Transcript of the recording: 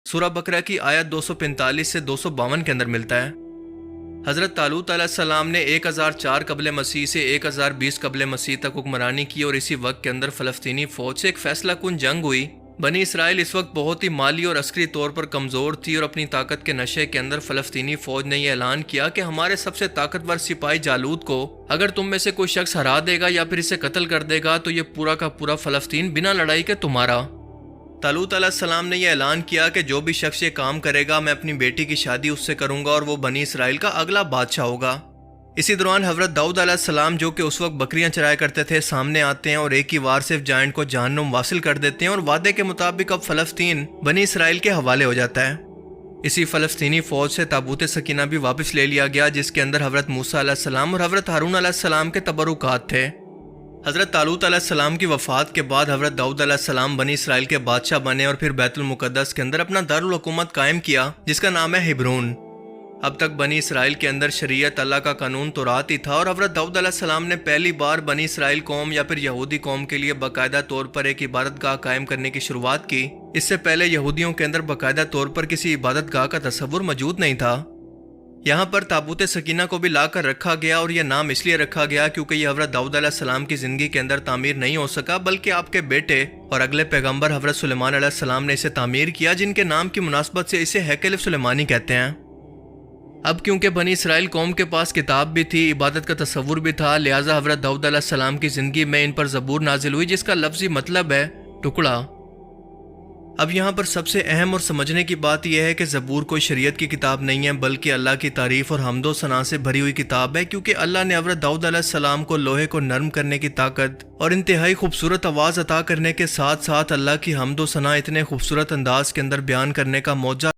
سورہ بقرہ کی آیت 245 سے 252 کے اندر ملتا ہے۔ حضرت طالوت علیہ السلام نے 1004 قبل مسیح سے 1020 قبل مسیح تک حکمرانی کی اور اسی وقت کے اندر فلسطینی فوج سے ایک فیصلہ کن جنگ ہوئی۔ بنی اسرائیل اس وقت بہت ہی مالی اور عسکری طور پر کمزور تھی اور اپنی طاقت کے نشے کے اندر فلسطینی فوج نے یہ اعلان کیا کہ ہمارے سب سے طاقتور سپاہی جالوت کو اگر تم میں سے کوئی شخص ہرا دے گا یا پھر اسے قتل کر دے گا تو یہ پورا کا پورا فلسطین بنا لڑائی کے تمہارا۔ طالوت علیہ السلام نے یہ اعلان کیا کہ جو بھی شخص یہ کام کرے گا میں اپنی بیٹی کی شادی اس سے کروں گا اور وہ بنی اسرائیل کا اگلا بادشاہ ہوگا۔ اسی دوران حضرت داؤد علیہ السلام جو کہ اس وقت بکریاں چرایا کرتے تھے سامنے آتے ہیں اور ایک ہی وار صرف جائنٹ کو جہنم واصل کر دیتے ہیں اور وعدے کے مطابق اب فلسطین بنی اسرائیل کے حوالے ہو جاتا ہے۔ اسی فلسطینی فوج سے تابوت سکینہ بھی واپس لے لیا گیا جس کے اندر حضرت موسیٰ علیہ السلام اور حضرت ہارون علیہ السلام کے تبرکات تھے۔ حضرت طالوت علیہ السلام کی وفات کے بعد حضرت داؤد علیہ السلام بنی اسرائیل کے بادشاہ بنے اور پھر بیت المقدس کے اندر اپنا دارالحکومت قائم کیا جس کا نام ہے ہبرون۔ اب تک بنی اسرائیل کے اندر شریعت اللہ کا قانون تورات ہی تھا اور حضرت داؤد علیہ السلام نے پہلی بار بنی اسرائیل قوم یا پھر یہودی قوم کے لیے باقاعدہ طور پر ایک عبادت گاہ قائم کرنے کی شروعات کی۔ اس سے پہلے یہودیوں کے اندر باقاعدہ طور پر کسی عبادت گاہ کا تصور موجود نہیں تھا۔ یہاں پر تابوت سکینہ کو بھی لا کر رکھا گیا اور یہ نام اس لیے رکھا گیا کیونکہ یہ حضرت داؤد علیہ السلام کی زندگی کے اندر تعمیر نہیں ہو سکا بلکہ آپ کے بیٹے اور اگلے پیغمبر حضرت سلیمان علیہ السلام نے اسے تعمیر کیا جن کے نام کی مناسبت سے اسے ہیکل سلیمانی کہتے ہیں۔ اب کیونکہ بنی اسرائیل قوم کے پاس کتاب بھی تھی، عبادت کا تصور بھی تھا، لہٰذا حضرت داؤد علیہ السلام کی زندگی میں ان پر زبور نازل ہوئی جس کا لفظی مطلب ہے ٹکڑا۔ اب یہاں پر سب سے اہم اور سمجھنے کی بات یہ ہے کہ زبور کوئی شریعت کی کتاب نہیں ہے بلکہ اللہ کی تعریف اور حمد و ثنا سے بھری ہوئی کتاب ہے، کیونکہ اللہ نے حضرت داؤد علیہ السلام کو لوہے کو نرم کرنے کی طاقت اور انتہائی خوبصورت آواز عطا کرنے کے ساتھ ساتھ اللہ کی حمد و ثنا اتنے خوبصورت انداز کے اندر بیان کرنے کا معجزہ